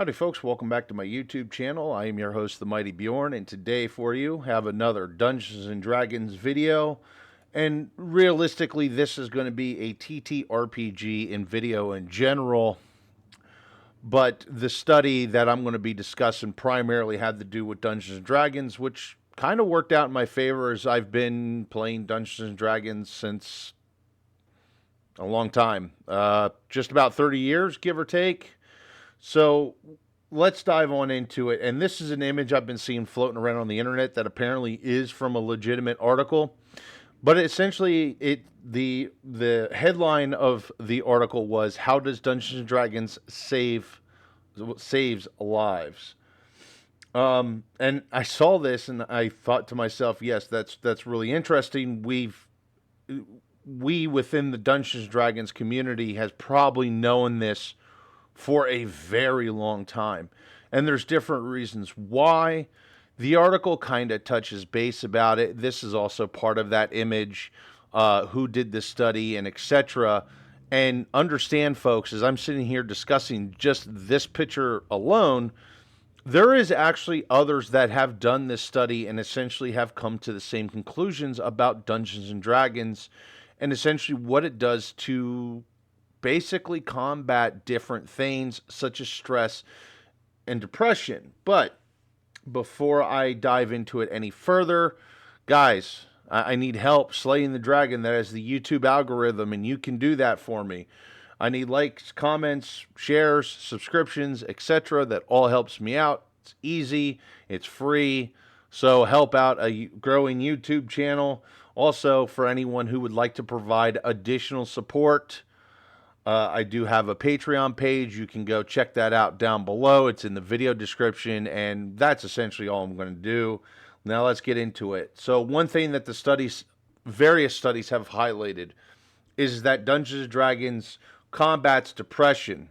Howdy folks, welcome back to my YouTube channel. I am your host, The Mighty Bjorn, and today for you have another Dungeons and Dragons video. And realistically, this is going to be a TTRPG in video in general, but the study that I'm going to be discussing primarily had to do with Dungeons and Dragons, which kind of worked out in my favor as I've been playing Dungeons and Dragons since a long time. Just about 30 years, give or take. So let's dive on into it. And this is an image I've been seeing floating around on the internet that apparently is from a legitimate article. But essentially, the headline of the article was "How does Dungeons and Dragons saves lives?" And I saw this and I thought to myself, yes, that's really interesting. We within the Dungeons and Dragons community has probably known this for a very long time. And there's different reasons why. The article kind of touches base about it. This is also part of that image, who did this study and etc. And understand, folks, as I'm sitting here discussing just this picture alone, there is actually others that have done this study and essentially have come to the same conclusions about Dungeons and Dragons and essentially what it does to basically combat different things such as stress and depression. But before I dive into it any further, guys, I need help slaying the dragon that is the YouTube algorithm, and you can do that for me. I need likes, comments, shares, subscriptions, etc. That all helps me out. It's easy, it's free, so help out a growing YouTube channel. Also, for anyone who would like to provide additional support, I do have a Patreon page. You can go check that out down below. It's in the video description, and that's essentially all I'm going to do. Now let's get into it. So one thing that various studies have highlighted is that Dungeons and Dragons combats depression.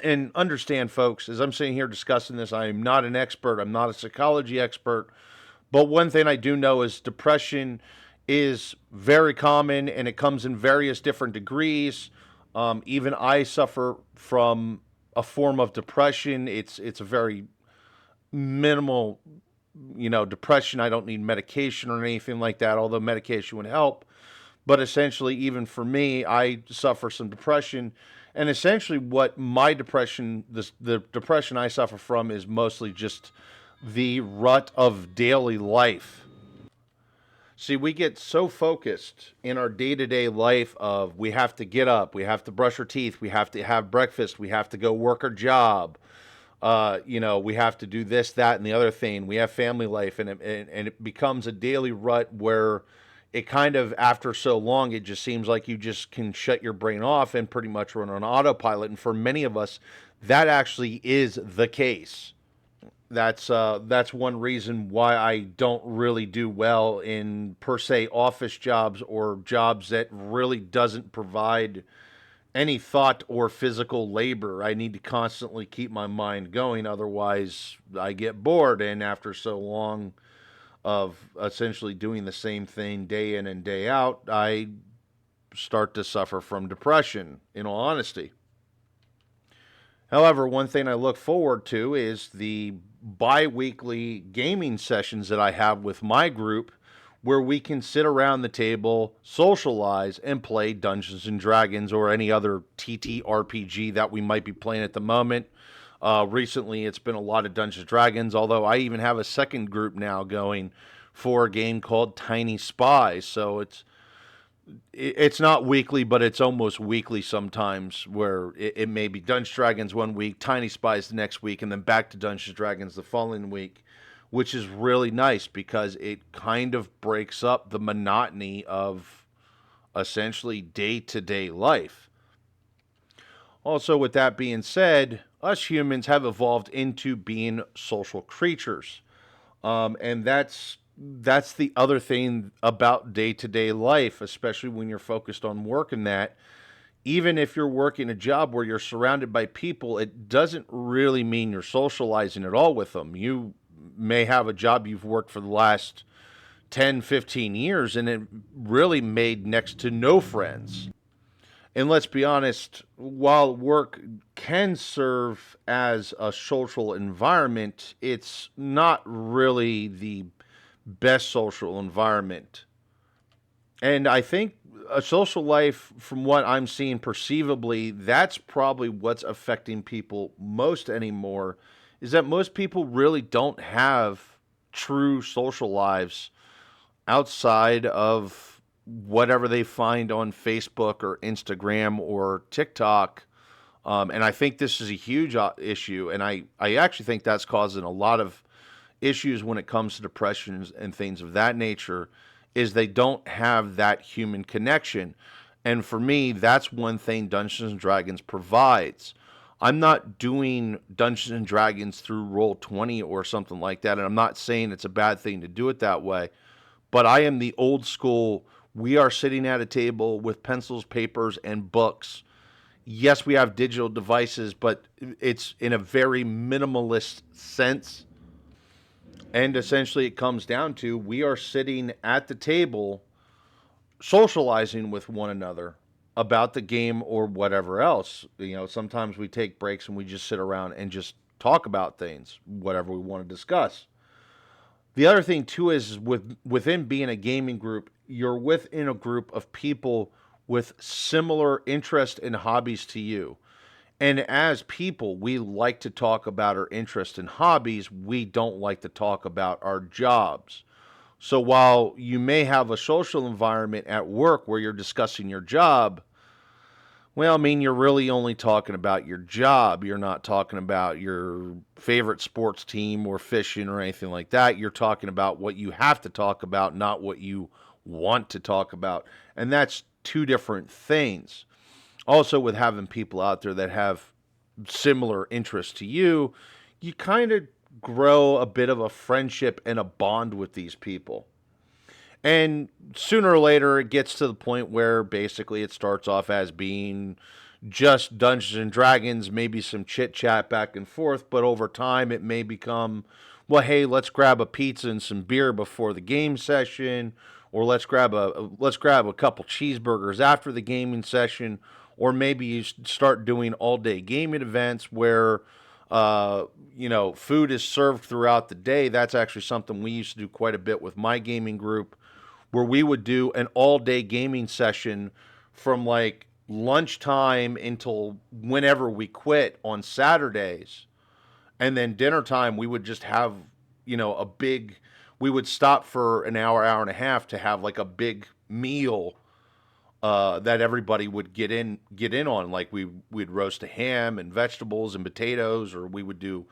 And understand, folks, as I'm sitting here discussing this, I am not an expert. I'm not a psychology expert. But one thing I do know is depression is very common, and it comes in various different degrees. Even I suffer from a form of depression. It's a very minimal, depression. I don't need medication or anything like that, although medication would help. But essentially, even for me, I suffer some depression. And essentially what my depression, the depression I suffer from is mostly just the rut of daily life. See, we get so focused in our day-to-day life of we have to get up, we have to brush our teeth, we have to have breakfast, we have to go work our job, we have to do this, that, and the other thing. We have family life, and it becomes a daily rut where it kind of, after so long, it just seems like you just can shut your brain off and pretty much run on autopilot. And for many of us, that actually is the case. That's one reason why I don't really do well in per se office jobs or jobs that really doesn't provide any thought or physical labor. I need to constantly keep my mind going, otherwise I get bored. And after so long of essentially doing the same thing day in and day out, I start to suffer from depression, in all honesty. However, one thing I look forward to is the bi-weekly gaming sessions that I have with my group where we can sit around the table, socialize, and play Dungeons and Dragons or any other TTRPG that we might be playing at the moment. Recently, it's been a lot of Dungeons and Dragons, although I even have a second group now going for a game called Tiny Spies. So it's not weekly, but it's almost weekly sometimes, where it may be Dungeons Dragons one week, Tiny Spies the next week, and then back to Dungeons Dragons the following week, which is really nice because it kind of breaks up the monotony of essentially day-to-day life. Also, with that being said, us humans have evolved into being social creatures, and that's the other thing about day-to-day life, especially when you're focused on work and that. Even if you're working a job where you're surrounded by people, it doesn't really mean you're socializing at all with them. You may have a job you've worked for the last 10, 15 years, and it really made next to no friends. And let's be honest, while work can serve as a social environment, it's not really the best social environment. And I think a social life, from what I'm seeing perceivably, that's probably what's affecting people most anymore, is that most people really don't have true social lives outside of whatever they find on Facebook or Instagram or TikTok. And I think this is a huge issue. And I actually think that's causing a lot of issues when it comes to depressions and things of that nature, is they don't have that human connection. And for me, that's one thing Dungeons and Dragons provides. I'm not doing Dungeons and Dragons through Roll20 or something like that, and I'm not saying it's a bad thing to do it that way, but I am the old school. We are sitting at a table with pencils, papers, and books. Yes, we have digital devices, but it's in a very minimalist sense. And essentially, it comes down to we are sitting at the table socializing with one another about the game or whatever else. Sometimes we take breaks and we just sit around and just talk about things, whatever we want to discuss. The other thing too is within being a gaming group, you're within a group of people with similar interests and hobbies to you. And as people, we like to talk about our interests and hobbies. We don't like to talk about our jobs. So while you may have a social environment at work where you're discussing your job, well, I mean, you're really only talking about your job. You're not talking about your favorite sports team or fishing or anything like that. You're talking about what you have to talk about, not what you want to talk about. And that's two different things. Also, with having people out there that have similar interests to you kind of grow a bit of a friendship and a bond with these people. And sooner or later, it gets to the point where basically it starts off as being just Dungeons and Dragons, maybe some chit chat back and forth, but over time it may become, well, hey, let's grab a pizza and some beer before the game session, or let's grab a couple cheeseburgers after the gaming session, or maybe you start doing all day gaming events where food is served throughout the day. That's actually something we used to do quite a bit with my gaming group, where we would do an all day gaming session from like lunchtime until whenever we quit on Saturdays. And then dinner time, we would just have, a big, we would stop for an hour, hour and a half to have like a big meal that everybody would get in on. Like we'd roast a ham and vegetables and potatoes, or we would do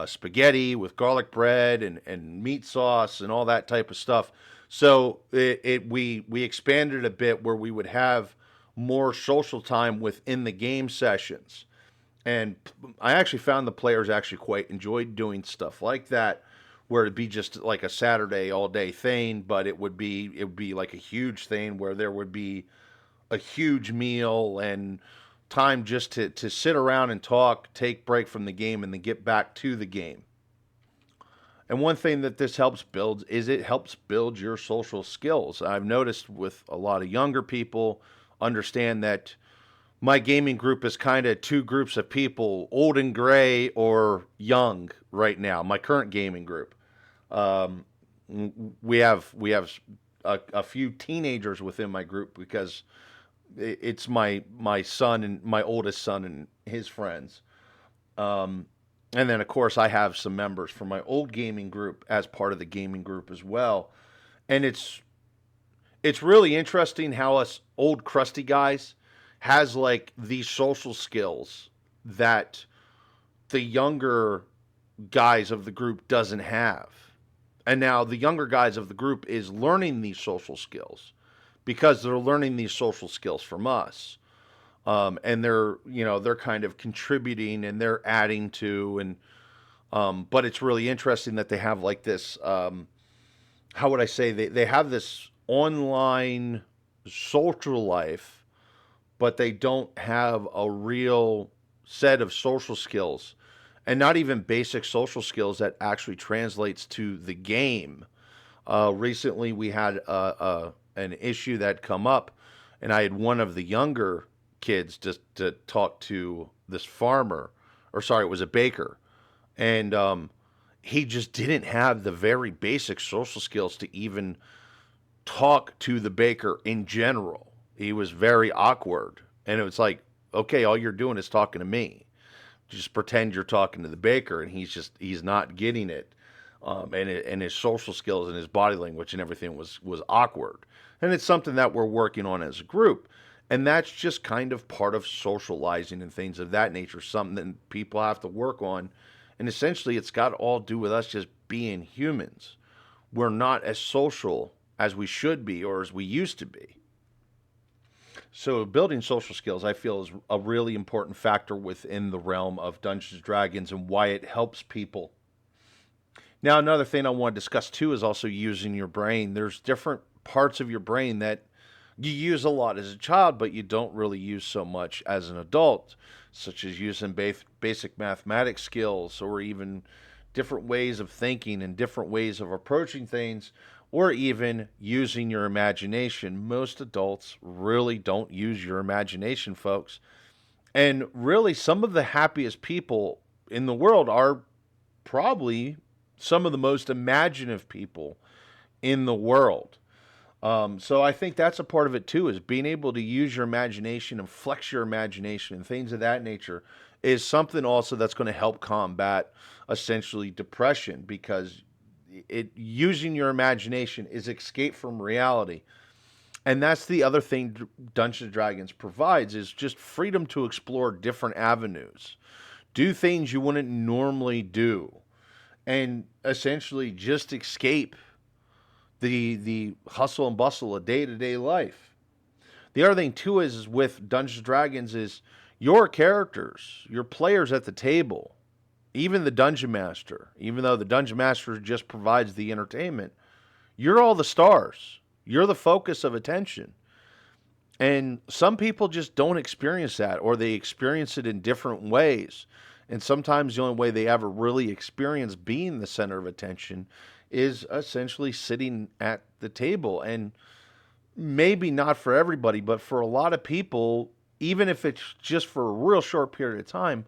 spaghetti with garlic bread and meat sauce and all that type of stuff. So we expanded a bit where we would have more social time within the game sessions. And I actually found the players actually quite enjoyed doing stuff like that, where it'd be just like a Saturday all day thing, but it would be like a huge thing where there would be a huge meal and time just to sit around and talk, take break from the game, and then get back to the game. And one thing that this helps build is it helps build your social skills. I've noticed with a lot of younger people understand that my gaming group is kind of two groups of people, old and gray or young right now. My current gaming group. Um, we have a few teenagers within my group because it's my son and my oldest son and his friends. Um, and then of course I have some members from my old gaming group as part of the gaming group as well. And it's really interesting how us old crusty guys has like these social skills that the younger guys of the group doesn't have. And now the younger guys of the group is learning these social skills because they're learning these social skills from us. And they're kind of contributing and they're adding to, and but it's really interesting that they have like this, how would I say, they have this online social life, but they don't have a real set of social skills, and not even basic social skills that actually translates to the game. Recently, we had an issue that come up, and I had one of the younger kids just to talk to this farmer, or sorry, it was a baker, and he just didn't have the very basic social skills to even talk to the baker in general. He was very awkward, and it was like, okay, all you're doing is talking to me. Just pretend you're talking to the baker, and he's not getting it. And his social skills and his body language and everything was awkward. And it's something that we're working on as a group. And that's just kind of part of socializing and things of that nature, something that people have to work on. And essentially, it's got to all do with us just being humans. We're not as social as we should be or as we used to be. So, building social skills, I feel, is a really important factor within the realm of Dungeons and Dragons and why it helps people. Now, another thing I want to discuss too is also using your brain. There's different parts of your brain that you use a lot as a child, but you don't really use so much as an adult, such as using basic mathematics skills or even different ways of thinking and different ways of approaching things, or even using your imagination. Most adults really don't use your imagination, folks. And really, some of the happiest people in the world are probably some of the most imaginative people in the world. So I think that's a part of it too, is being able to use your imagination and flex your imagination and things of that nature is something also that's going to help combat essentially depression, because it using your imagination is escape from reality. And that's the other thing Dungeons and Dragons provides, is just freedom to explore different avenues. Do things you wouldn't normally do, and essentially just escape the hustle and bustle of day-to-day life. The other thing too is with Dungeons and Dragons is your characters, your players at the table, even the dungeon master, even though the dungeon master just provides the entertainment, you're all the stars. You're the focus of attention. And some people just don't experience that, or they experience it in different ways. And sometimes the only way they ever really experience being the center of attention is essentially sitting at the table. And maybe not for everybody, but for a lot of people, even if it's just for a real short period of time,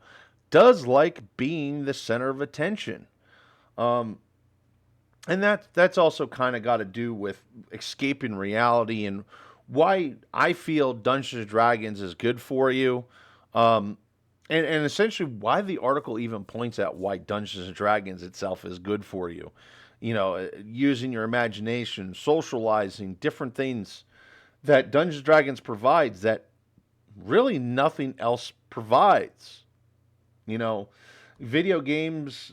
does like being the center of attention. Um, and that's also kind of got to do with escaping reality and why I feel Dungeons and Dragons is good for you. Um, and essentially why the article even points out why Dungeons and Dragons itself is good for you. You know, using your imagination, socializing, different things that Dungeons and Dragons provides that really nothing else provides. You know, video games,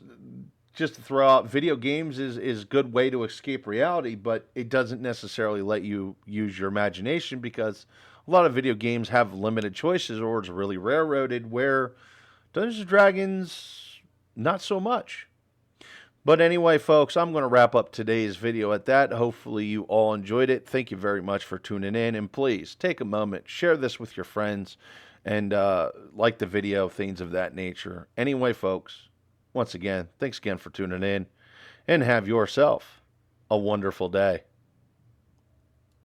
just to throw out, video games is a good way to escape reality, but it doesn't necessarily let you use your imagination, because a lot of video games have limited choices or it's really railroaded, where Dungeons and Dragons, not so much. But anyway, folks, I'm going to wrap up today's video at that. Hopefully you all enjoyed it. Thank you very much for tuning in. And please take a moment, share this with your friends, and like the video, things of that nature. Anyway, folks, once again, thanks again for tuning in, and have yourself a wonderful day.